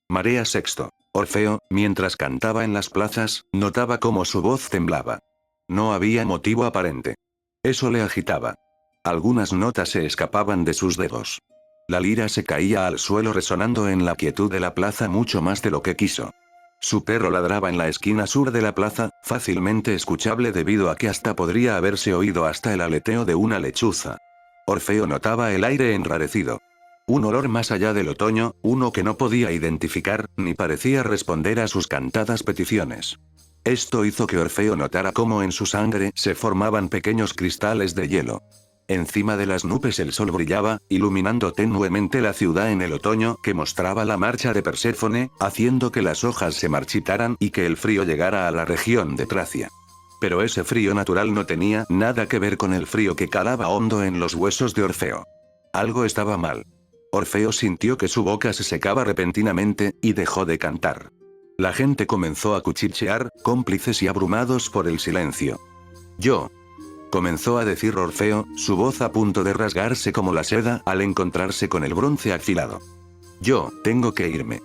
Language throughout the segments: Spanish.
Marea sexto. Orfeo, mientras cantaba en las plazas, notaba cómo su voz temblaba. No había motivo aparente. Eso le agitaba. Algunas notas se escapaban de sus dedos. La lira se caía al suelo resonando en la quietud de la plaza mucho más de lo que quiso. Su perro ladraba en la esquina sur de la plaza, fácilmente escuchable debido a que hasta podría haberse oído hasta el aleteo de una lechuza. Orfeo notaba el aire enrarecido. Un olor más allá del otoño, uno que no podía identificar, ni parecía responder a sus cantadas peticiones. Esto hizo que Orfeo notara cómo en su sangre se formaban pequeños cristales de hielo. Encima de las nubes el sol brillaba, iluminando tenuemente la ciudad en el otoño que mostraba la marcha de Perséfone, haciendo que las hojas se marchitaran y que el frío llegara a la región de Tracia. Pero ese frío natural no tenía nada que ver con el frío que calaba hondo en los huesos de Orfeo. Algo estaba mal. Orfeo sintió que su boca se secaba repentinamente, y dejó de cantar. La gente comenzó a cuchichear, cómplices y abrumados por el silencio. Yo. Comenzó a decir Orfeo, su voz a punto de rasgarse como la seda al encontrarse con el bronce afilado. Yo, tengo que irme.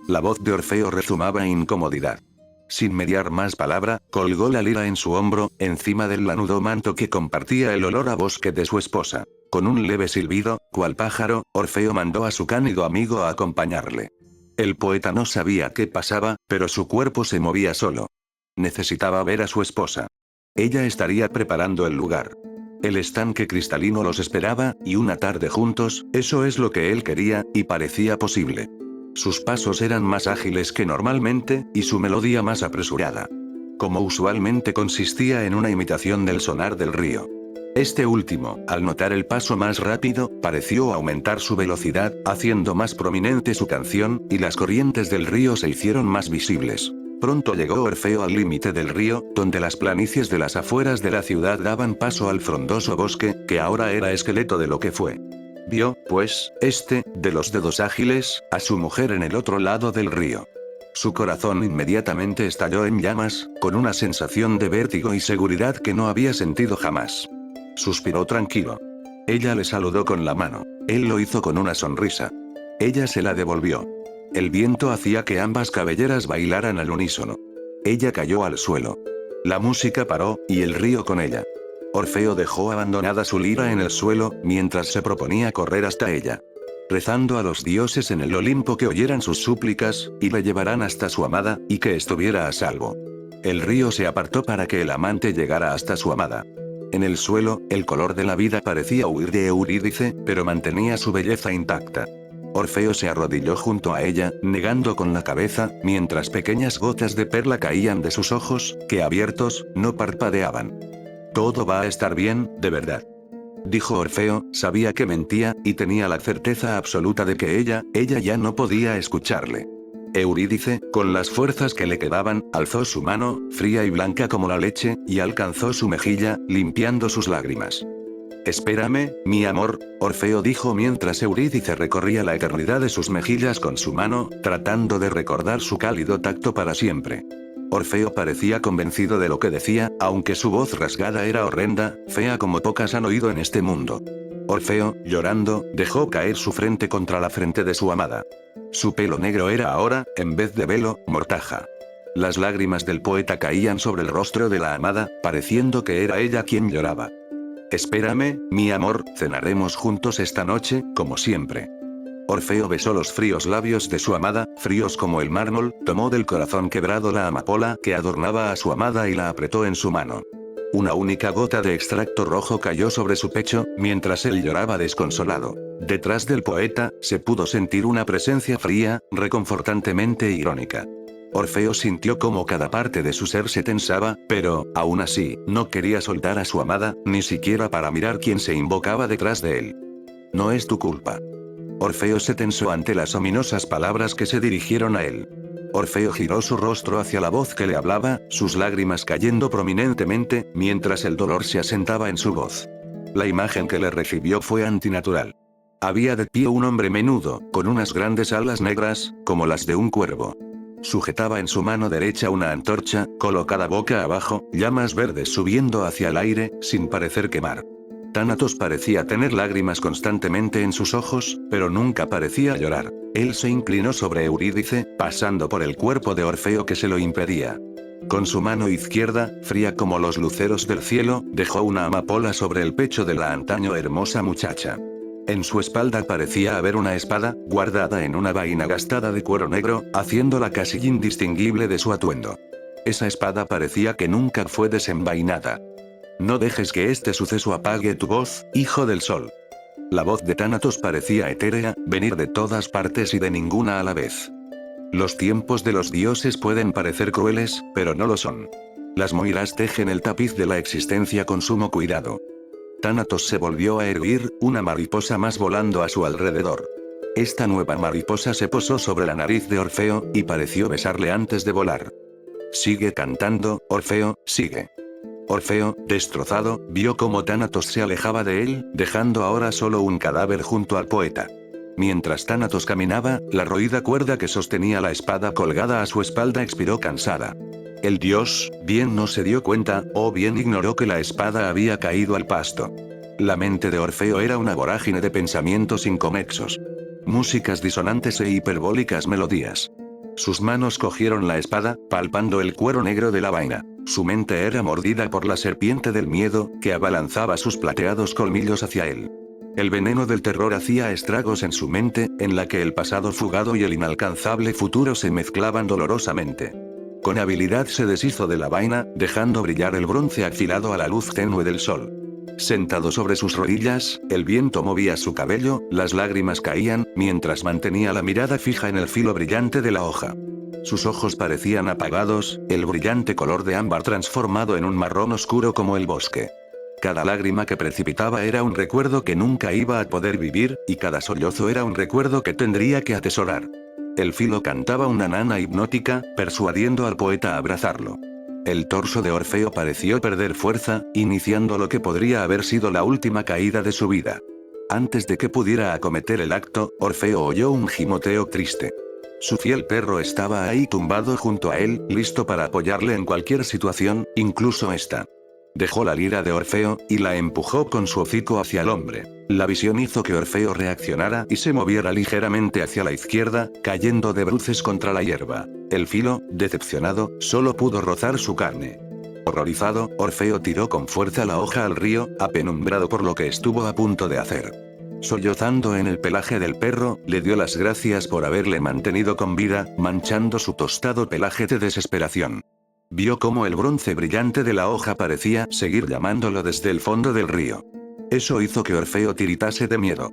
La voz de Orfeo rezumaba incomodidad. Sin mediar más palabra, colgó la lira en su hombro, encima del lanudo manto que compartía el olor a bosque de su esposa. Con un leve silbido, cual pájaro, Orfeo mandó a su cánido amigo a acompañarle. El poeta no sabía qué pasaba, pero su cuerpo se movía solo. Necesitaba ver a su esposa. Ella estaría preparando el lugar. El estanque cristalino los esperaba, y una tarde juntos, eso es lo que él quería, y parecía posible. Sus pasos eran más ágiles que normalmente, y su melodía más apresurada. Como usualmente consistía en una imitación del sonar del río. Este último, al notar el paso más rápido, pareció aumentar su velocidad, haciendo más prominente su canción, y las corrientes del río se hicieron más visibles. Pronto llegó Orfeo al límite del río, donde las planicies de las afueras de la ciudad daban paso al frondoso bosque, que ahora era esqueleto de lo que fue. Vio, pues, de los dedos ágiles, a su mujer en el otro lado del río. Su corazón inmediatamente estalló en llamas, con una sensación de vértigo y seguridad que no había sentido jamás. Suspiró tranquilo. Ella le saludó con la mano. Él lo hizo con una sonrisa. Ella se la devolvió. El viento hacía que ambas cabelleras bailaran al unísono. Ella cayó al suelo. La música paró, y el río con ella. Orfeo dejó abandonada su lira en el suelo, mientras se proponía correr hasta ella. Rezando a los dioses en el Olimpo que oyeran sus súplicas, y le llevaran hasta su amada, y que estuviera a salvo. El río se apartó para que el amante llegara hasta su amada. En el suelo, el color de la vida parecía huir de Eurídice, pero mantenía su belleza intacta. Orfeo se arrodilló junto a ella, negando con la cabeza, mientras pequeñas gotas de perla caían de sus ojos, que abiertos, no parpadeaban. Todo va a estar bien, de verdad. Dijo Orfeo, sabía que mentía, y tenía la certeza absoluta de que ella ya no podía escucharle. Eurídice, con las fuerzas que le quedaban, alzó su mano, fría y blanca como la leche, y alcanzó su mejilla, limpiando sus lágrimas. Espérame, mi amor, Orfeo dijo mientras Eurídice recorría la eternidad de sus mejillas con su mano, tratando de recordar su cálido tacto para siempre. Orfeo parecía convencido de lo que decía, aunque su voz rasgada era horrenda, fea como pocas han oído en este mundo. Orfeo, llorando, dejó caer su frente contra la frente de su amada. Su pelo negro era ahora, en vez de velo, mortaja. Las lágrimas del poeta caían sobre el rostro de la amada, pareciendo que era ella quien lloraba. Espérame, mi amor, cenaremos juntos esta noche, como siempre. Orfeo besó los fríos labios de su amada, fríos como el mármol, tomó del corazón quebrado la amapola que adornaba a su amada y la apretó en su mano. Una única gota de extracto rojo cayó sobre su pecho, mientras él lloraba desconsolado. Detrás del poeta, se pudo sentir una presencia fría, reconfortantemente irónica. Orfeo sintió cómo cada parte de su ser se tensaba, pero, aún así, no quería soltar a su amada, ni siquiera para mirar quién se invocaba detrás de él. No es tu culpa. Orfeo se tensó ante las ominosas palabras que se dirigieron a él. Orfeo giró su rostro hacia la voz que le hablaba, sus lágrimas cayendo prominentemente, mientras el dolor se asentaba en su voz. La imagen que le recibió fue antinatural. Había de pie un hombre menudo, con unas grandes alas negras, como las de un cuervo. Sujetaba en su mano derecha una antorcha, colocada boca abajo, llamas verdes subiendo hacia el aire, sin parecer quemar. Tánatos parecía tener lágrimas constantemente en sus ojos, pero nunca parecía llorar. Él se inclinó sobre Eurídice, pasando por el cuerpo de Orfeo que se lo impedía. Con su mano izquierda, fría como los luceros del cielo, dejó una amapola sobre el pecho de la antaño hermosa muchacha. En su espalda parecía haber una espada, guardada en una vaina gastada de cuero negro, haciéndola casi indistinguible de su atuendo. Esa espada parecía que nunca fue desenvainada. No dejes que este suceso apague tu voz, hijo del sol. La voz de Tánatos parecía etérea, venir de todas partes y de ninguna a la vez. Los tiempos de los dioses pueden parecer crueles, pero no lo son. Las moiras tejen el tapiz de la existencia con sumo cuidado. Tánatos se volvió a erguir, una mariposa más volando a su alrededor. Esta nueva mariposa se posó sobre la nariz de Orfeo, y pareció besarle antes de volar. Sigue cantando, Orfeo, sigue. Orfeo, destrozado, vio cómo Tánatos se alejaba de él, dejando ahora solo un cadáver junto al poeta. Mientras Tánatos caminaba, la roída cuerda que sostenía la espada colgada a su espalda expiró cansada. El dios, bien no se dio cuenta, o bien ignoró que la espada había caído al pasto. La mente de Orfeo era una vorágine de pensamientos inconexos. Músicas disonantes e hiperbólicas melodías. Sus manos cogieron la espada, palpando el cuero negro de la vaina. Su mente era mordida por la serpiente del miedo, que abalanzaba sus plateados colmillos hacia él. El veneno del terror hacía estragos en su mente, en la que el pasado fugado y el inalcanzable futuro se mezclaban dolorosamente. Con habilidad se deshizo de la vaina, dejando brillar el bronce afilado a la luz tenue del sol. Sentado sobre sus rodillas, el viento movía su cabello, las lágrimas caían, mientras mantenía la mirada fija en el filo brillante de la hoja. Sus ojos parecían apagados, el brillante color de ámbar transformado en un marrón oscuro como el bosque. Cada lágrima que precipitaba era un recuerdo que nunca iba a poder vivir, y cada sollozo era un recuerdo que tendría que atesorar. El filo cantaba una nana hipnótica, persuadiendo al poeta a abrazarlo. El torso de Orfeo pareció perder fuerza, iniciando lo que podría haber sido la última caída de su vida. Antes de que pudiera acometer el acto, Orfeo oyó un gimoteo triste. Su fiel perro estaba ahí tumbado junto a él, listo para apoyarle en cualquier situación, incluso esta. Dejó la lira de Orfeo, y la empujó con su hocico hacia el hombre. La visión hizo que Orfeo reaccionara y se moviera ligeramente hacia la izquierda, cayendo de bruces contra la hierba. El filo, decepcionado, solo pudo rozar su carne. Horrorizado, Orfeo tiró con fuerza la hoja al río, apenumbrado por lo que estuvo a punto de hacer. Sollozando en el pelaje del perro, le dio las gracias por haberle mantenido con vida, manchando su tostado pelaje de desesperación. Vio cómo el bronce brillante de la hoja parecía seguir llamándolo desde el fondo del río. Eso hizo que Orfeo tiritase de miedo.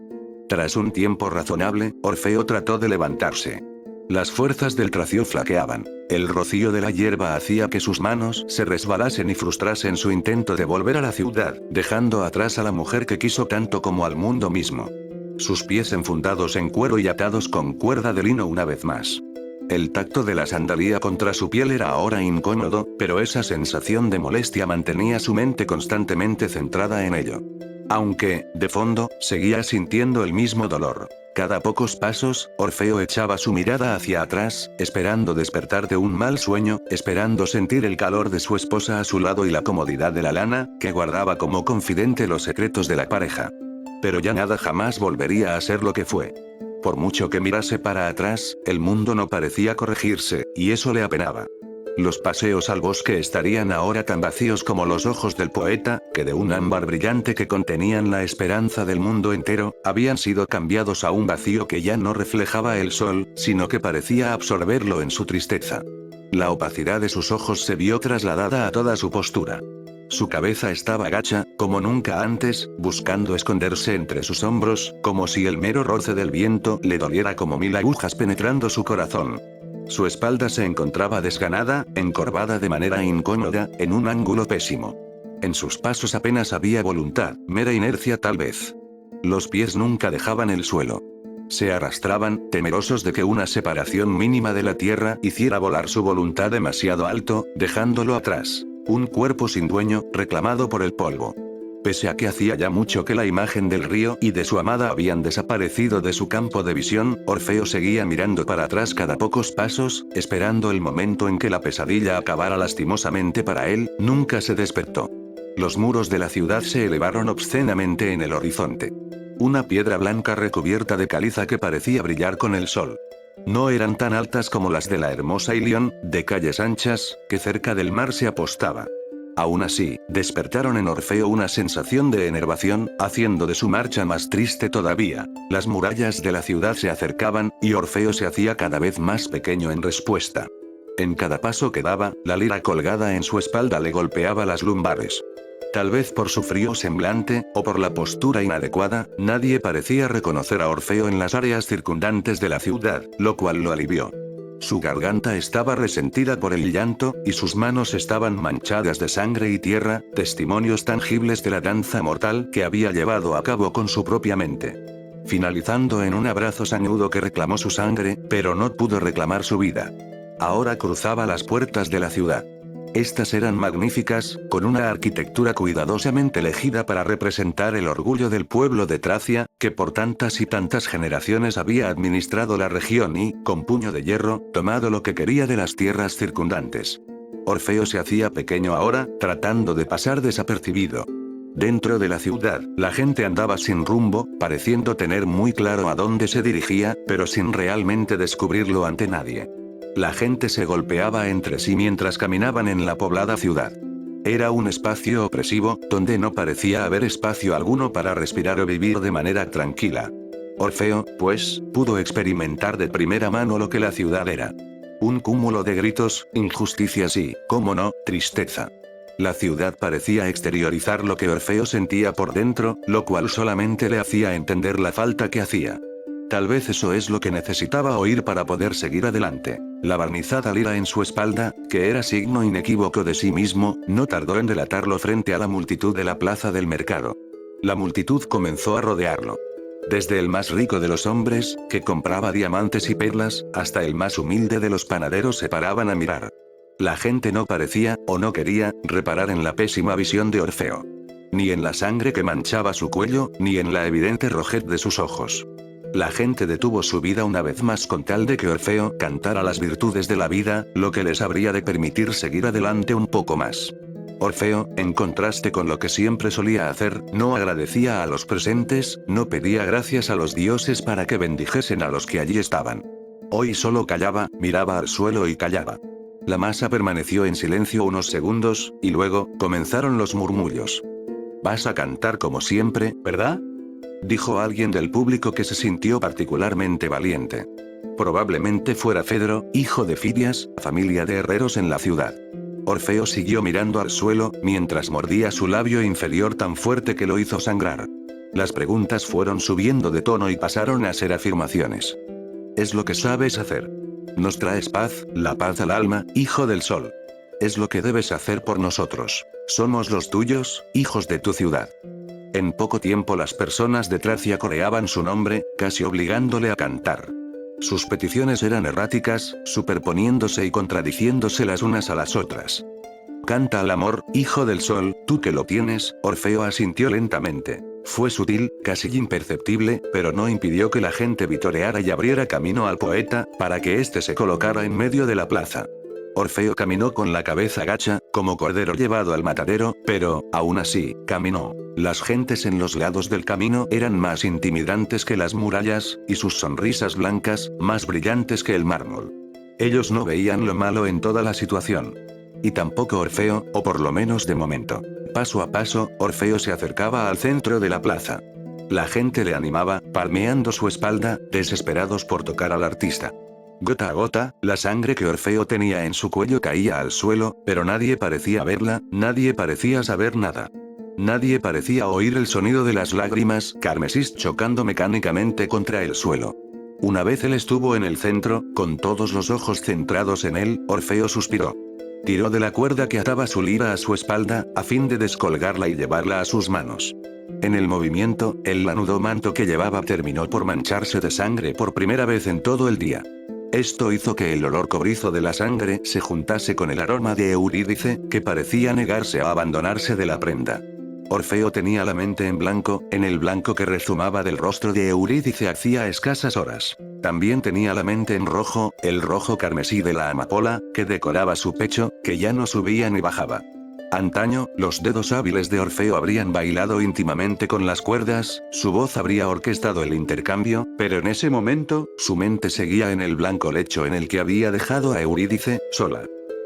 Tras un tiempo razonable, Orfeo trató de levantarse. Las fuerzas del tracio flaqueaban. El rocío de la hierba hacía que sus manos se resbalasen y frustrasen su intento de volver a la ciudad, dejando atrás a la mujer que quiso tanto como al mundo mismo. Sus pies enfundados en cuero y atados con cuerda de lino una vez más. El tacto de la sandalía contra su piel era ahora incómodo, pero esa sensación de molestia mantenía su mente constantemente centrada en ello. Aunque, de fondo, seguía sintiendo el mismo dolor. Cada pocos pasos, Orfeo echaba su mirada hacia atrás, esperando despertar de un mal sueño, esperando sentir el calor de su esposa a su lado y la comodidad de la lana, que guardaba como confidente los secretos de la pareja. Pero ya nada jamás volvería a ser lo que fue. Por mucho que mirase para atrás, el mundo no parecía corregirse, y eso le apenaba. Los paseos al bosque estarían ahora tan vacíos como los ojos del poeta, que de un ámbar brillante que contenían la esperanza del mundo entero, habían sido cambiados a un vacío que ya no reflejaba el sol, sino que parecía absorberlo en su tristeza. La opacidad de sus ojos se vio trasladada a toda su postura. Su cabeza estaba gacha, como nunca antes, buscando esconderse entre sus hombros, como si el mero roce del viento le doliera como 1000 agujas penetrando su corazón. Su espalda se encontraba desganada, encorvada de manera incómoda, en un ángulo pésimo. En sus pasos apenas había voluntad, mera inercia tal vez. Los pies nunca dejaban el suelo. Se arrastraban, temerosos de que una separación mínima de la tierra hiciera volar su voluntad demasiado alto, dejándolo atrás. Un cuerpo sin dueño, reclamado por el polvo. Pese a que hacía ya mucho que la imagen del río y de su amada habían desaparecido de su campo de visión, Orfeo seguía mirando para atrás cada pocos pasos, esperando el momento en que la pesadilla acabara lastimosamente para él, nunca se despertó. Los muros de la ciudad se elevaron obscenamente en el horizonte. Una piedra blanca recubierta de caliza que parecía brillar con el sol. No eran tan altas como las de la hermosa Ilión, de calles anchas, que cerca del mar se apostaba. Aún así, despertaron en Orfeo una sensación de enervación, haciendo de su marcha más triste todavía. Las murallas de la ciudad se acercaban, y Orfeo se hacía cada vez más pequeño en respuesta. En cada paso que daba, la lira colgada en su espalda le golpeaba las lumbares. Tal vez por su frío semblante, o por la postura inadecuada, nadie parecía reconocer a Orfeo en las áreas circundantes de la ciudad, lo cual lo alivió. Su garganta estaba resentida por el llanto, y sus manos estaban manchadas de sangre y tierra, testimonios tangibles de la danza mortal que había llevado a cabo con su propia mente. Finalizando en un abrazo sañudo que reclamó su sangre, pero no pudo reclamar su vida. Ahora cruzaba las puertas de la ciudad. Estas eran magníficas, con una arquitectura cuidadosamente elegida para representar el orgullo del pueblo de Tracia, que por tantas y tantas generaciones había administrado la región y, con puño de hierro, tomado lo que quería de las tierras circundantes. Orfeo se hacía pequeño ahora, tratando de pasar desapercibido. Dentro de la ciudad, la gente andaba sin rumbo, pareciendo tener muy claro a dónde se dirigía, pero sin realmente descubrirlo ante nadie. La gente se golpeaba entre sí mientras caminaban en la poblada ciudad. Era un espacio opresivo, donde no parecía haber espacio alguno para respirar o vivir de manera tranquila. Orfeo, pues, pudo experimentar de primera mano lo que la ciudad era. Un cúmulo de gritos, injusticias y, cómo no, tristeza. La ciudad parecía exteriorizar lo que Orfeo sentía por dentro, lo cual solamente le hacía entender la falta que hacía. Tal vez eso es lo que necesitaba oír para poder seguir adelante. La barnizada lira en su espalda, que era signo inequívoco de sí mismo, no tardó en delatarlo frente a la multitud de la plaza del mercado. La multitud comenzó a rodearlo. Desde el más rico de los hombres, que compraba diamantes y perlas, hasta el más humilde de los panaderos se paraban a mirar. La gente no parecía, o no quería, reparar en la pésima visión de Orfeo. Ni en la sangre que manchaba su cuello, ni en la evidente rojez de sus ojos. La gente detuvo su vida una vez más con tal de que Orfeo cantara las virtudes de la vida, lo que les habría de permitir seguir adelante un poco más. Orfeo, en contraste con lo que siempre solía hacer, no agradecía a los presentes, no pedía gracias a los dioses para que bendijesen a los que allí estaban. Hoy solo callaba, miraba al suelo y callaba. La masa permaneció en silencio unos segundos, y luego, comenzaron los murmullos. «Vas a cantar como siempre, ¿verdad?», dijo alguien del público que se sintió particularmente valiente. Probablemente fuera Fedro, hijo de Fidias, familia de herreros en la ciudad. Orfeo siguió mirando al suelo, mientras mordía su labio inferior tan fuerte que lo hizo sangrar. Las preguntas fueron subiendo de tono y pasaron a ser afirmaciones. «Es lo que sabes hacer. Nos traes paz, la paz al alma, hijo del sol. Es lo que debes hacer por nosotros. Somos los tuyos, hijos de tu ciudad». En poco tiempo las personas de Tracia coreaban su nombre, casi obligándole a cantar. Sus peticiones eran erráticas, superponiéndose y contradiciéndose las unas a las otras. «Canta al amor, hijo del sol, tú que lo tienes», Orfeo asintió lentamente. Fue sutil, casi imperceptible, pero no impidió que la gente vitoreara y abriera camino al poeta, para que éste se colocara en medio de la plaza. Orfeo caminó con la cabeza gacha, como cordero llevado al matadero, pero, aún así, caminó. Las gentes en los lados del camino eran más intimidantes que las murallas, y sus sonrisas blancas, más brillantes que el mármol. Ellos no veían lo malo en toda la situación. Y tampoco Orfeo, o por lo menos de momento. Paso a paso, Orfeo se acercaba al centro de la plaza. La gente le animaba, palmeando su espalda, desesperados por tocar al artista. Gota a gota, la sangre que Orfeo tenía en su cuello caía al suelo, pero nadie parecía verla, nadie parecía saber nada. Nadie parecía oír el sonido de las lágrimas carmesís chocando mecánicamente contra el suelo. Una vez él estuvo en el centro, con todos los ojos centrados en él, Orfeo suspiró. Tiró de la cuerda que ataba su lira a su espalda, a fin de descolgarla y llevarla a sus manos. En el movimiento, el lanudo manto que llevaba terminó por mancharse de sangre por primera vez en todo el día. Esto hizo que el olor cobrizo de la sangre se juntase con el aroma de Eurídice, que parecía negarse a abandonarse de la prenda. Orfeo tenía la mente en blanco, en el blanco que rezumaba del rostro de Eurídice hacía escasas horas. También tenía la mente en rojo, el rojo carmesí de la amapola, que decoraba su pecho, que ya no subía ni bajaba. Antaño, los dedos hábiles de Orfeo habrían bailado íntimamente con las cuerdas, su voz habría orquestado el intercambio, pero en ese momento, su mente seguía en el blanco lecho en el que había dejado a Eurídice, sola.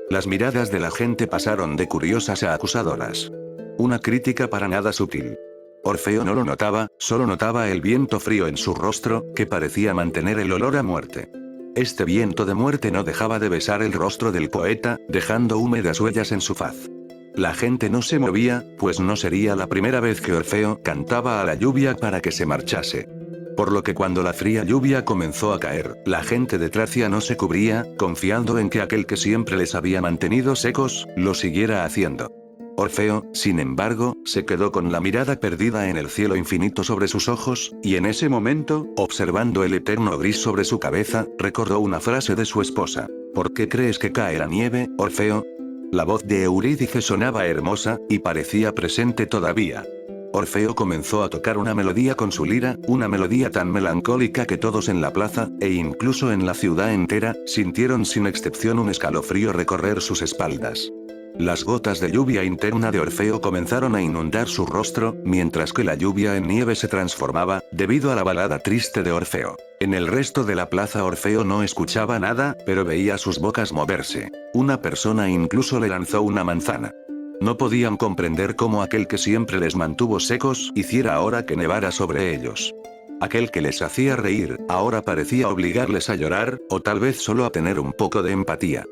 Las miradas de la gente pasaron de curiosas a acusadoras. Una crítica para nada sutil. Orfeo no lo notaba, solo notaba el viento frío en su rostro, que parecía mantener el olor a muerte. Este viento de muerte no dejaba de besar el rostro del poeta, dejando húmedas huellas en su faz. La gente no se movía, pues no sería la primera vez que Orfeo cantaba a la lluvia para que se marchase. Por lo que cuando la fría lluvia comenzó a caer, la gente de Tracia no se cubría, confiando en que aquel que siempre les había mantenido secos, lo siguiera haciendo. Orfeo, sin embargo, se quedó con la mirada perdida en el cielo infinito sobre sus ojos, y en ese momento, observando el eterno gris sobre su cabeza, recordó una frase de su esposa. ¿Por qué crees que cae la nieve, Orfeo? La voz de Eurídice sonaba hermosa, y parecía presente todavía. Orfeo comenzó a tocar una melodía con su lira, una melodía tan melancólica que todos en la plaza, e incluso en la ciudad entera, sintieron sin excepción un escalofrío recorrer sus espaldas. Las gotas de lluvia interna de Orfeo comenzaron a inundar su rostro, mientras que la lluvia en nieve se transformaba, debido a la balada triste de Orfeo. En el resto de la plaza Orfeo no escuchaba nada, pero veía sus bocas moverse. Una persona incluso le lanzó una manzana. No podían comprender cómo aquel que siempre les mantuvo secos hiciera ahora que nevara sobre ellos. Aquel que les hacía reír, ahora parecía obligarles a llorar, o tal vez solo a tener un poco de empatía.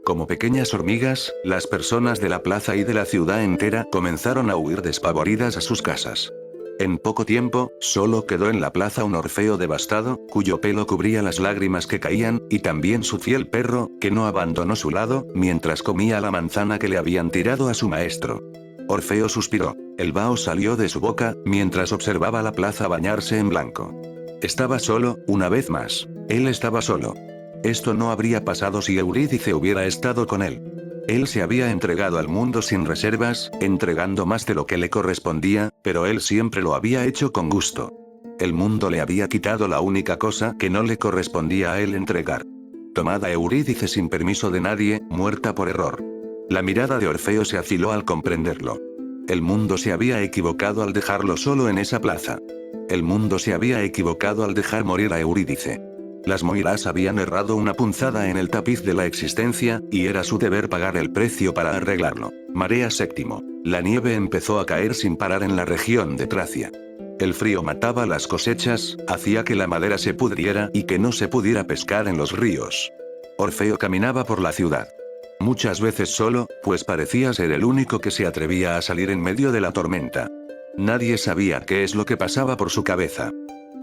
Como pequeñas hormigas, las personas de la plaza y de la ciudad entera comenzaron a huir despavoridas a sus casas. En poco tiempo, solo quedó en la plaza un Orfeo devastado, cuyo pelo cubría las lágrimas que caían, y también su fiel perro, que no abandonó su lado, mientras comía la manzana que le habían tirado a su maestro. Orfeo suspiró. El vaho salió de su boca, mientras observaba la plaza bañarse en blanco. Estaba solo, una vez más. Él estaba solo. Esto no habría pasado si Eurídice hubiera estado con él. Él se había entregado al mundo sin reservas, entregando más de lo que le correspondía, pero él siempre lo había hecho con gusto. El mundo le había quitado la única cosa que no le correspondía a él entregar. Tomada Eurídice sin permiso de nadie, muerta por error. La mirada de Orfeo se afiló al comprenderlo. El mundo se había equivocado al dejarlo solo en esa plaza. El mundo se había equivocado al dejar morir a Eurídice. Las Moiras habían errado una punzada en el tapiz de la existencia, y era su deber pagar el precio para arreglarlo. Marea séptimo. La nieve empezó a caer sin parar en la región de Tracia. El frío mataba las cosechas, hacía que la madera se pudriera y que no se pudiera pescar en los ríos. Orfeo caminaba por la ciudad. Muchas veces solo, pues parecía ser el único que se atrevía a salir en medio de la tormenta. Nadie sabía qué es lo que pasaba por su cabeza.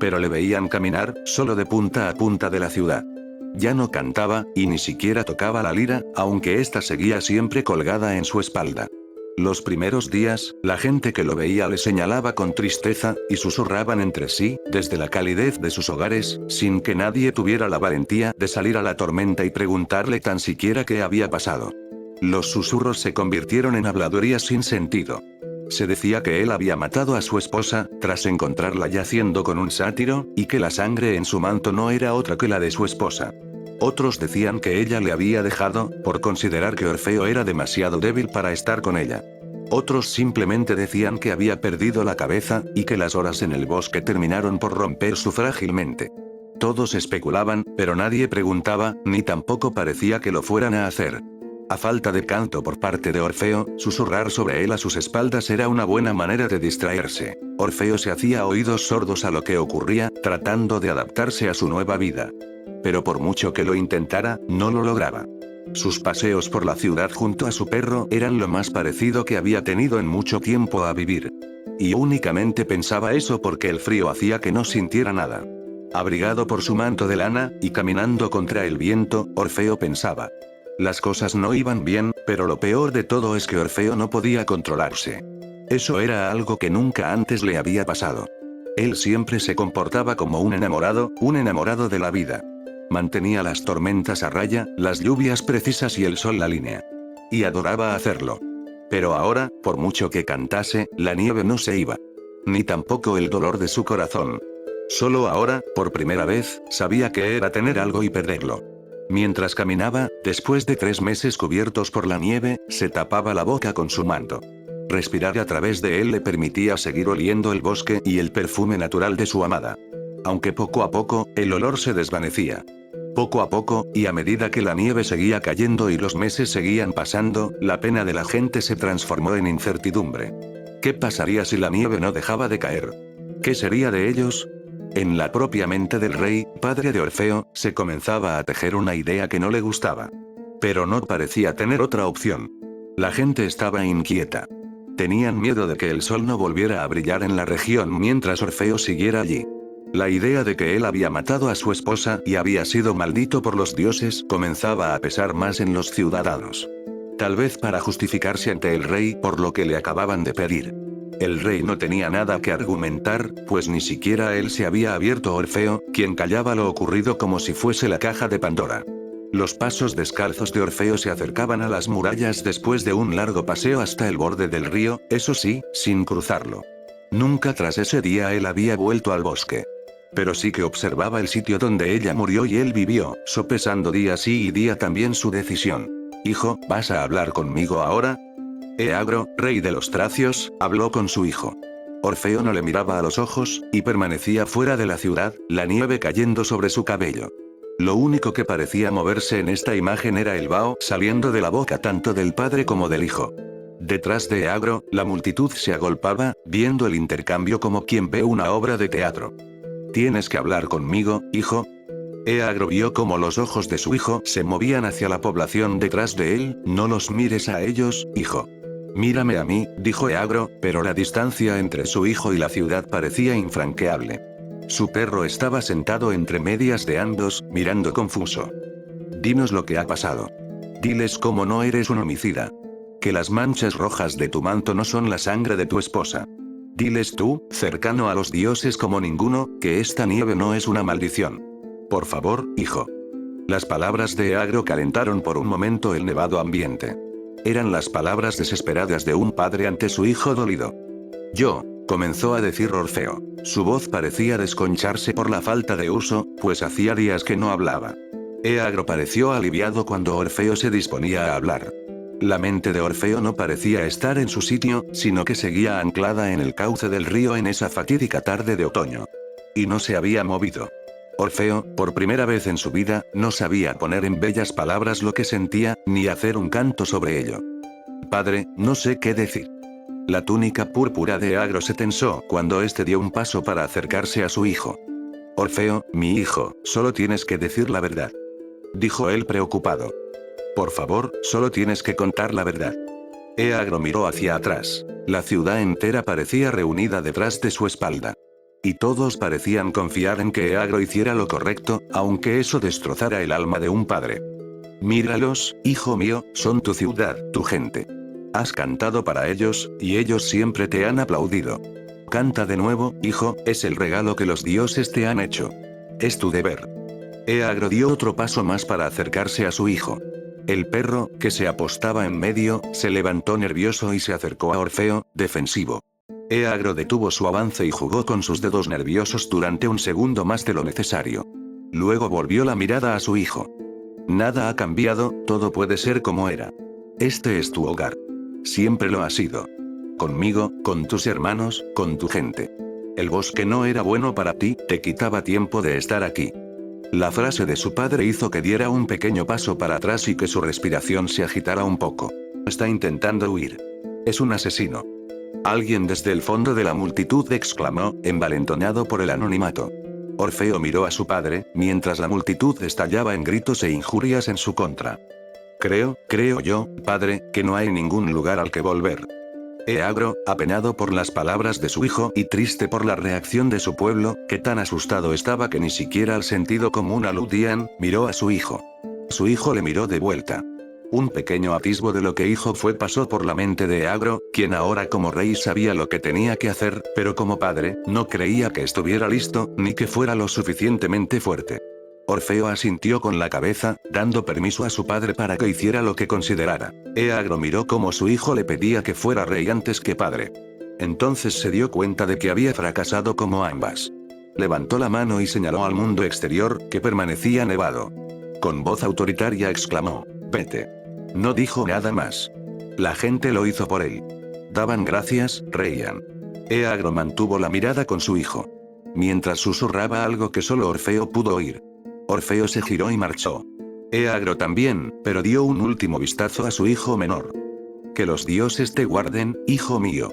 Pero le veían caminar, solo de punta a punta de la ciudad. Ya no cantaba, y ni siquiera tocaba la lira, aunque ésta seguía siempre colgada en su espalda. Los primeros días, la gente que lo veía le señalaba con tristeza, y susurraban entre sí, desde la calidez de sus hogares, sin que nadie tuviera la valentía de salir a la tormenta y preguntarle tan siquiera qué había pasado. Los susurros se convirtieron en habladurías sin sentido. Se decía que él había matado a su esposa, tras encontrarla yaciendo con un sátiro, y que la sangre en su manto no era otra que la de su esposa. Otros decían que ella le había dejado, por considerar que Orfeo era demasiado débil para estar con ella. Otros simplemente decían que había perdido la cabeza, y que las horas en el bosque terminaron por romper su frágil mente. Todos especulaban, pero nadie preguntaba, ni tampoco parecía que lo fueran a hacer. A falta de canto por parte de Orfeo, susurrar sobre él a sus espaldas era una buena manera de distraerse. Orfeo se hacía oídos sordos a lo que ocurría, tratando de adaptarse a su nueva vida. Pero por mucho que lo intentara, no lo lograba. Sus paseos por la ciudad junto a su perro eran lo más parecido que había tenido en mucho tiempo a vivir. Y únicamente pensaba eso porque el frío hacía que no sintiera nada. Abrigado por su manto de lana, y caminando contra el viento, Orfeo pensaba. Las cosas no iban bien, pero lo peor de todo es que Orfeo no podía controlarse. Eso era algo que nunca antes le había pasado. Él siempre se comportaba como un enamorado de la vida. Mantenía las tormentas a raya, las lluvias precisas y el sol la línea. Y adoraba hacerlo. Pero ahora, por mucho que cantase, la nieve no se iba. Ni tampoco el dolor de su corazón. Solo ahora, por primera vez, sabía que era tener algo y perderlo. Mientras caminaba, después de 3 meses cubiertos por la nieve, se tapaba la boca con su manto. Respirar a través de él le permitía seguir oliendo el bosque y el perfume natural de su amada. Aunque poco a poco, el olor se desvanecía. Poco a poco, y a medida que la nieve seguía cayendo y los meses seguían pasando, la pena de la gente se transformó en incertidumbre. ¿Qué pasaría si la nieve no dejaba de caer? ¿Qué sería de ellos? En la propia mente del rey, padre de Orfeo, se comenzaba a tejer una idea que no le gustaba. Pero no parecía tener otra opción. La gente estaba inquieta. Tenían miedo de que el sol no volviera a brillar en la región mientras Orfeo siguiera allí. La idea de que él había matado a su esposa y había sido maldito por los dioses comenzaba a pesar más en los ciudadanos. Tal vez para justificarse ante el rey por lo que le acababan de pedir. El rey no tenía nada que argumentar, pues ni siquiera él se había abierto a Orfeo, quien callaba lo ocurrido como si fuese la caja de Pandora. Los pasos descalzos de Orfeo se acercaban a las murallas después de un largo paseo hasta el borde del río, eso sí, sin cruzarlo. Nunca tras ese día él había vuelto al bosque. Pero sí que observaba el sitio donde ella murió y él vivió, sopesando día sí y día también su decisión. Hijo, ¿vas a hablar conmigo ahora? Eagro, rey de los tracios, habló con su hijo. Orfeo no le miraba a los ojos, y permanecía fuera de la ciudad, la nieve cayendo sobre su cabello. Lo único que parecía moverse en esta imagen era el vaho saliendo de la boca tanto del padre como del hijo. Detrás de Eagro, la multitud se agolpaba, viendo el intercambio como quien ve una obra de teatro. ¿Tienes que hablar conmigo, hijo? Eagro vio cómo los ojos de su hijo se movían hacia la población detrás de él. No los mires a ellos, hijo. Mírame a mí, dijo Eagro, pero la distancia entre su hijo y la ciudad parecía infranqueable. Su perro estaba sentado entre medias de ambos, mirando confuso. Dinos lo que ha pasado. Diles cómo no eres un homicida. Que las manchas rojas de tu manto no son la sangre de tu esposa. Diles tú, cercano a los dioses como ninguno, que esta nieve no es una maldición. Por favor, hijo. Las palabras de Eagro calentaron por un momento el nevado ambiente. Eran las palabras desesperadas de un padre ante su hijo dolido. Yo, comenzó a decir Orfeo. Su voz parecía desconcharse por la falta de uso, pues hacía días que no hablaba. Eagro pareció aliviado cuando Orfeo se disponía a hablar. La mente de Orfeo no parecía estar en su sitio, sino que seguía anclada en el cauce del río en esa fatídica tarde de otoño. Y no se había movido. Orfeo, por primera vez en su vida, no sabía poner en bellas palabras lo que sentía, ni hacer un canto sobre ello. Padre, no sé qué decir. La túnica púrpura de Eagro se tensó cuando éste dio un paso para acercarse a su hijo. Orfeo, mi hijo, solo tienes que decir la verdad. Dijo él preocupado. Por favor, solo tienes que contar la verdad. Eagro miró hacia atrás. La ciudad entera parecía reunida detrás de su espalda. Y todos parecían confiar en que Eagro hiciera lo correcto, aunque eso destrozara el alma de un padre. Míralos, hijo mío, son tu ciudad, tu gente. Has cantado para ellos, y ellos siempre te han aplaudido. Canta de nuevo, hijo, es el regalo que los dioses te han hecho. Es tu deber. Eagro dio otro paso más para acercarse a su hijo. El perro, que se apostaba en medio, se levantó nervioso y se acercó a Orfeo, defensivo. Eagro detuvo su avance y jugó con sus dedos nerviosos durante un segundo más de lo necesario. Luego volvió la mirada a su hijo. Nada ha cambiado, todo puede ser como era. Este es tu hogar. Siempre lo ha sido. Conmigo, con tus hermanos, con tu gente. El bosque no era bueno para ti, te quitaba tiempo de estar aquí. La frase de su padre hizo que diera un pequeño paso para atrás y que su respiración se agitara un poco. Está intentando huir. Es un asesino. Alguien desde el fondo de la multitud exclamó, envalentonado por el anonimato. Orfeo miró a su padre, mientras la multitud estallaba en gritos e injurias en su contra. Creo yo, padre, que no hay ningún lugar al que volver. Eagro, apenado por las palabras de su hijo y triste por la reacción de su pueblo, que tan asustado estaba que ni siquiera al sentido común aludían, miró a su hijo. Su hijo le miró de vuelta. Un pequeño atisbo de lo que hijo fue pasó por la mente de Eagro, quien ahora como rey sabía lo que tenía que hacer, pero como padre, no creía que estuviera listo, ni que fuera lo suficientemente fuerte. Orfeo asintió con la cabeza, dando permiso a su padre para que hiciera lo que considerara. Eagro miró cómo su hijo le pedía que fuera rey antes que padre. Entonces se dio cuenta de que había fracasado como ambas. Levantó la mano y señaló al mundo exterior, que permanecía nevado. Con voz autoritaria exclamó: «Vete». No dijo nada más. La gente lo hizo por él. Daban gracias, reían. Eagro mantuvo la mirada con su hijo, mientras susurraba algo que solo Orfeo pudo oír. Orfeo se giró y marchó. Eagro también, pero dio un último vistazo a su hijo menor. «Que los dioses te guarden, hijo mío»,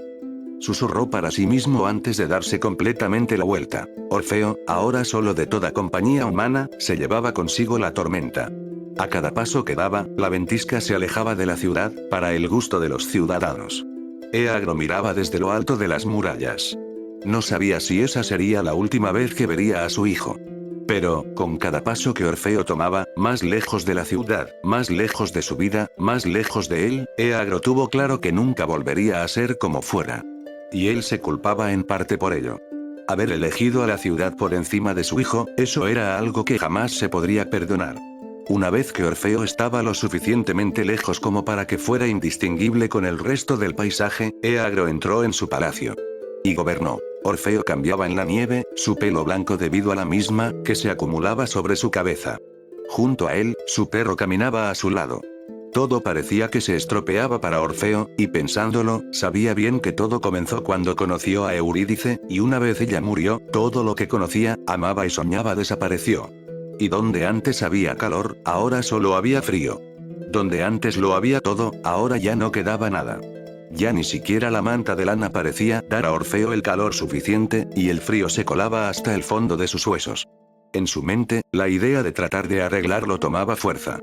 susurró para sí mismo antes de darse completamente la vuelta. Orfeo, ahora solo de toda compañía humana, se llevaba consigo la tormenta. A cada paso que daba, la ventisca se alejaba de la ciudad, para el gusto de los ciudadanos. Eagro miraba desde lo alto de las murallas. No sabía si esa sería la última vez que vería a su hijo. Pero, con cada paso que Orfeo tomaba, más lejos de la ciudad, más lejos de su vida, más lejos de él, Eagro tuvo claro que nunca volvería a ser como fuera. Y él se culpaba en parte por ello. Haber elegido a la ciudad por encima de su hijo, eso era algo que jamás se podría perdonar. Una vez que Orfeo estaba lo suficientemente lejos como para que fuera indistinguible con el resto del paisaje, Eagro entró en su palacio. Y gobernó. Orfeo cambiaba en la nieve, su pelo blanco debido a la misma, que se acumulaba sobre su cabeza. Junto a él, su perro caminaba a su lado. Todo parecía que se estropeaba para Orfeo, y pensándolo, sabía bien que todo comenzó cuando conoció a Eurídice, y una vez ella murió, todo lo que conocía, amaba y soñaba desapareció. Y donde antes había calor, ahora solo había frío. Donde antes lo había todo, ahora ya no quedaba nada. Ya ni siquiera la manta de lana parecía dar a Orfeo el calor suficiente, y el frío se colaba hasta el fondo de sus huesos. En su mente, la idea de tratar de arreglarlo tomaba fuerza.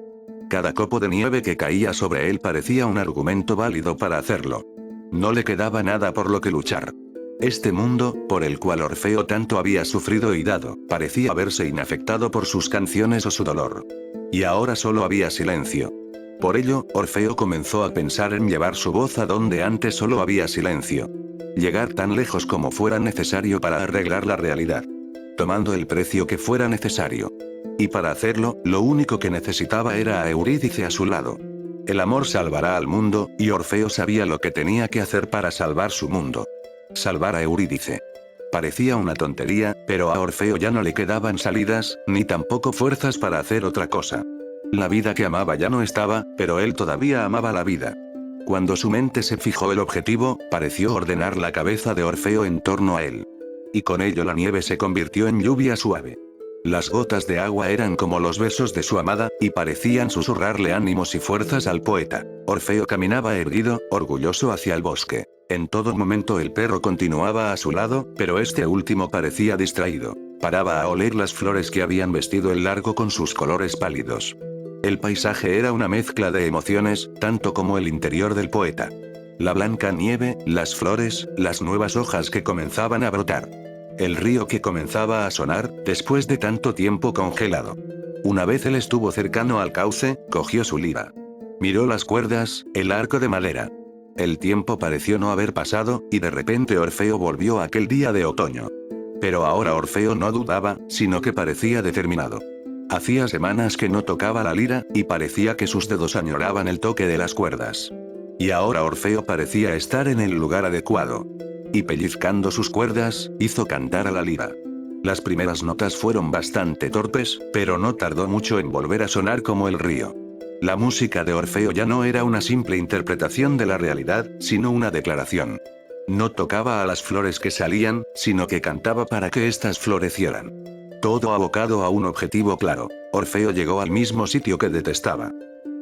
Cada copo de nieve que caía sobre él parecía un argumento válido para hacerlo. No le quedaba nada por lo que luchar. Este mundo, por el cual Orfeo tanto había sufrido y dado, parecía verse inafectado por sus canciones o su dolor. Y ahora solo había silencio. Por ello, Orfeo comenzó a pensar en llevar su voz a donde antes solo había silencio. Llegar tan lejos como fuera necesario para arreglar la realidad. Tomando el precio que fuera necesario. Y para hacerlo, lo único que necesitaba era a Eurídice a su lado. El amor salvará al mundo, y Orfeo sabía lo que tenía que hacer para salvar su mundo. Salvar a Eurídice. Parecía una tontería, pero a Orfeo ya no le quedaban salidas, ni tampoco fuerzas para hacer otra cosa. La vida que amaba ya no estaba, pero él todavía amaba la vida. Cuando su mente se fijó el objetivo, pareció ordenar la cabeza de Orfeo en torno a él. Y con ello la nieve se convirtió en lluvia suave. Las gotas de agua eran como los besos de su amada, y parecían susurrarle ánimos y fuerzas al poeta. Orfeo caminaba erguido, orgulloso hacia el bosque. En todo momento el perro continuaba a su lado, pero este último parecía distraído. Paraba a oler las flores que habían vestido el largo con sus colores pálidos. El paisaje era una mezcla de emociones, tanto como el interior del poeta. La blanca nieve, las flores, las nuevas hojas que comenzaban a brotar. El río que comenzaba a sonar, después de tanto tiempo congelado. Una vez él estuvo cercano al cauce, cogió su lira. Miró las cuerdas, el arco de madera. El tiempo pareció no haber pasado, y de repente Orfeo volvió a aquel día de otoño. Pero ahora Orfeo no dudaba, sino que parecía determinado. Hacía semanas que no tocaba la lira, y parecía que sus dedos añoraban el toque de las cuerdas. Y ahora Orfeo parecía estar en el lugar adecuado. Y pellizcando sus cuerdas, hizo cantar a la lira. Las primeras notas fueron bastante torpes, pero no tardó mucho en volver a sonar como el río. La música de Orfeo ya no era una simple interpretación de la realidad, sino una declaración. No tocaba a las flores que salían, sino que cantaba para que éstas florecieran. Todo abocado a un objetivo claro. Orfeo llegó al mismo sitio que detestaba.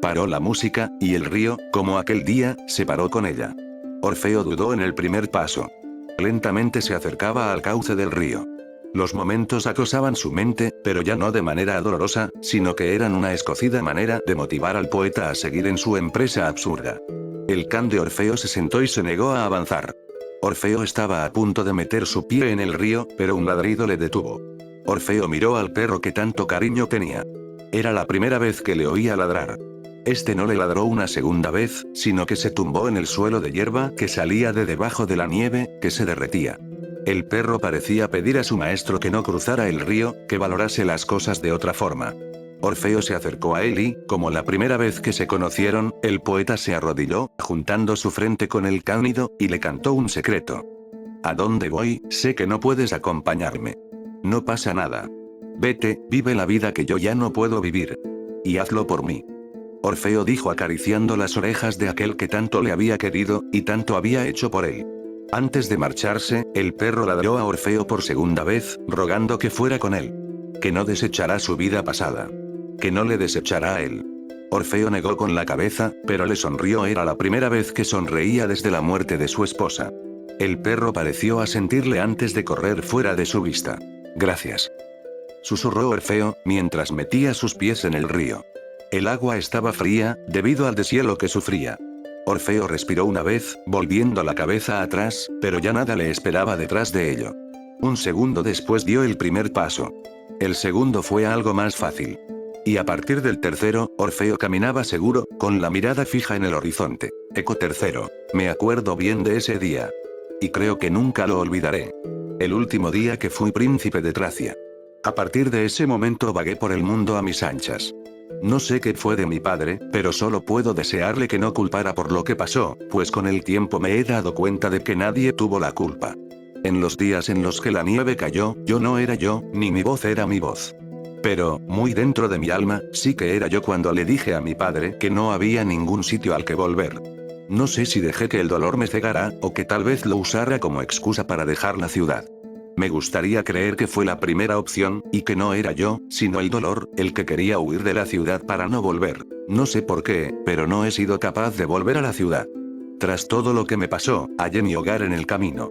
Paró la música, y el río, como aquel día, se paró con ella. Orfeo dudó en el primer paso. Lentamente se acercaba al cauce del río. Los momentos acosaban su mente, pero ya no de manera dolorosa, sino que eran una escocida manera de motivar al poeta a seguir en su empresa absurda. El can de Orfeo se sentó y se negó a avanzar. Orfeo estaba a punto de meter su pie en el río, pero un ladrido le detuvo. Orfeo miró al perro que tanto cariño tenía. Era la primera vez que le oía ladrar. Este no le ladró una segunda vez, sino que se tumbó en el suelo de hierba que salía de debajo de la nieve, que se derretía. El perro parecía pedir a su maestro que no cruzara el río, que valorase las cosas de otra forma. Orfeo se acercó a él y, como la primera vez que se conocieron, el poeta se arrodilló, juntando su frente con el cánido, y le cantó un secreto. ¿A dónde voy? Sé que no puedes acompañarme. No pasa nada. Vete, vive la vida que yo ya no puedo vivir. y hazlo por mí. Orfeo dijo acariciando las orejas de aquel que tanto le había querido, y tanto había hecho por él. Antes de marcharse, el perro ladró a Orfeo por segunda vez, rogando que fuera con él. Que no desechará su vida pasada. Que no le desechará a él. Orfeo negó con la cabeza, pero le sonrió. Era la primera vez que sonreía desde la muerte de su esposa. El perro pareció asentirle antes de correr fuera de su vista. Gracias. Susurró Orfeo, mientras metía sus pies en el río. El agua estaba fría, debido al deshielo que sufría. Orfeo respiró una vez, volviendo la cabeza atrás, pero ya nada le esperaba detrás de ello. Un segundo después dio el primer paso. El segundo fue algo más fácil. Y a partir del tercero, Orfeo caminaba seguro, con la mirada fija en el horizonte. Eco tercero. Me acuerdo bien de ese día. Y creo que nunca lo olvidaré. El último día que fui príncipe de Tracia. A partir de ese momento vagué por el mundo a mis anchas. No sé qué fue de mi padre, pero solo puedo desearle que no culpara por lo que pasó, pues con el tiempo me he dado cuenta de que nadie tuvo la culpa. En los días en los que la nieve cayó, yo no era yo, ni mi voz era mi voz. Pero, muy dentro de mi alma, sí que era yo cuando le dije a mi padre que no había ningún sitio al que volver. No sé si dejé que el dolor me cegara, o que tal vez lo usara como excusa para dejar la ciudad. Me gustaría creer que fue la primera opción, y que no era yo, sino el dolor, el que quería huir de la ciudad para no volver. No sé por qué, pero no he sido capaz de volver a la ciudad. Tras todo lo que me pasó, hallé mi hogar en el camino.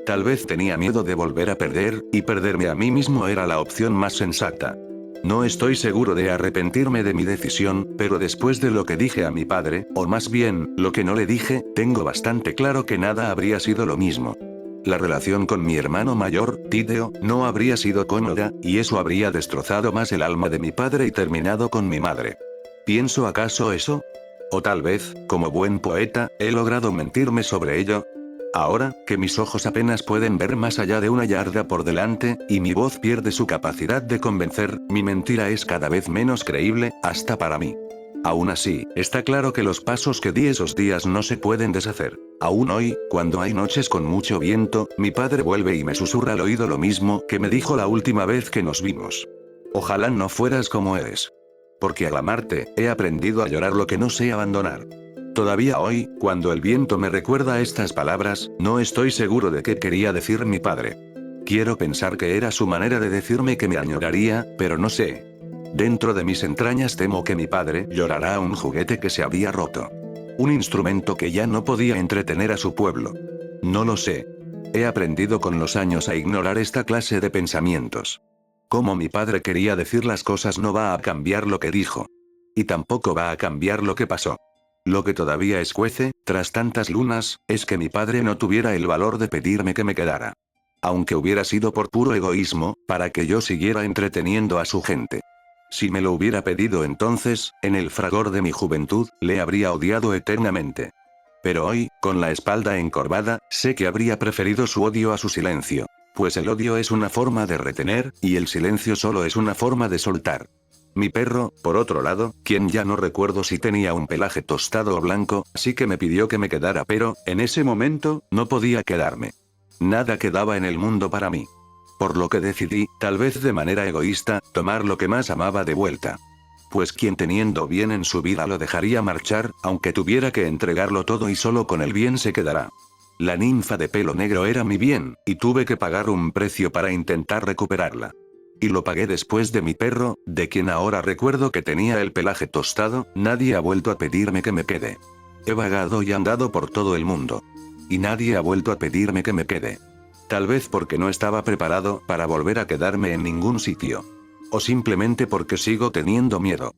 Tal vez tenía miedo de volver a perder, y perderme a mí mismo era la opción más sensata. No estoy seguro de arrepentirme de mi decisión, pero después de lo que dije a mi padre, o más bien, lo que no le dije, tengo bastante claro que nada habría sido lo mismo. La relación con mi hermano mayor, Tideo, no habría sido cómoda, y eso habría destrozado más el alma de mi padre y terminado con mi madre. ¿Pienso acaso eso? O tal vez, como buen poeta, he logrado mentirme sobre ello. Ahora, que mis ojos apenas pueden ver más allá de una yarda por delante, y mi voz pierde su capacidad de convencer, mi mentira es cada vez menos creíble, hasta para mí. Aún así, está claro que los pasos que di esos días no se pueden deshacer. Aún hoy, cuando hay noches con mucho viento, mi padre vuelve y me susurra al oído lo mismo que me dijo la última vez que nos vimos. Ojalá no fueras como eres. Porque al amarte, he aprendido a llorar lo que no sé abandonar. Todavía hoy, cuando el viento me recuerda estas palabras, no estoy seguro de qué quería decir mi padre. Quiero pensar que era su manera de decirme que me añoraría, pero no sé. Dentro de mis entrañas temo que mi padre llorará un juguete que se había roto. Un instrumento que ya no podía entretener a su pueblo. No lo sé. He aprendido con los años a ignorar esta clase de pensamientos. Como mi padre quería decir las cosas no va a cambiar lo que dijo. Y tampoco va a cambiar lo que pasó. Lo que todavía escuece, tras tantas lunas, es que mi padre no tuviera el valor de pedirme que me quedara. Aunque hubiera sido por puro egoísmo, para que yo siguiera entreteniendo a su gente. Si me lo hubiera pedido entonces, en el fragor de mi juventud, le habría odiado eternamente. Pero hoy, con la espalda encorvada, sé que habría preferido su odio a su silencio. Pues el odio es una forma de retener, y el silencio solo es una forma de soltar. Mi perro, por otro lado, quien ya no recuerdo si tenía un pelaje tostado o blanco, sí que me pidió que me quedara, pero, en ese momento, no podía quedarme. Nada quedaba en el mundo para mí. Por lo que decidí, tal vez de manera egoísta, tomar lo que más amaba de vuelta. Pues quien teniendo bien en su vida lo dejaría marchar, aunque tuviera que entregarlo todo y solo con el bien se quedará. La ninfa de pelo negro era mi bien, y tuve que pagar un precio para intentar recuperarla. Y lo pagué después de mi perro, de quien ahora recuerdo que tenía el pelaje tostado, nadie ha vuelto a pedirme que me quede. He vagado y andado por todo el mundo. Y nadie ha vuelto a pedirme que me quede. Tal vez porque no estaba preparado para volver a quedarme en ningún sitio. O simplemente porque sigo teniendo miedo.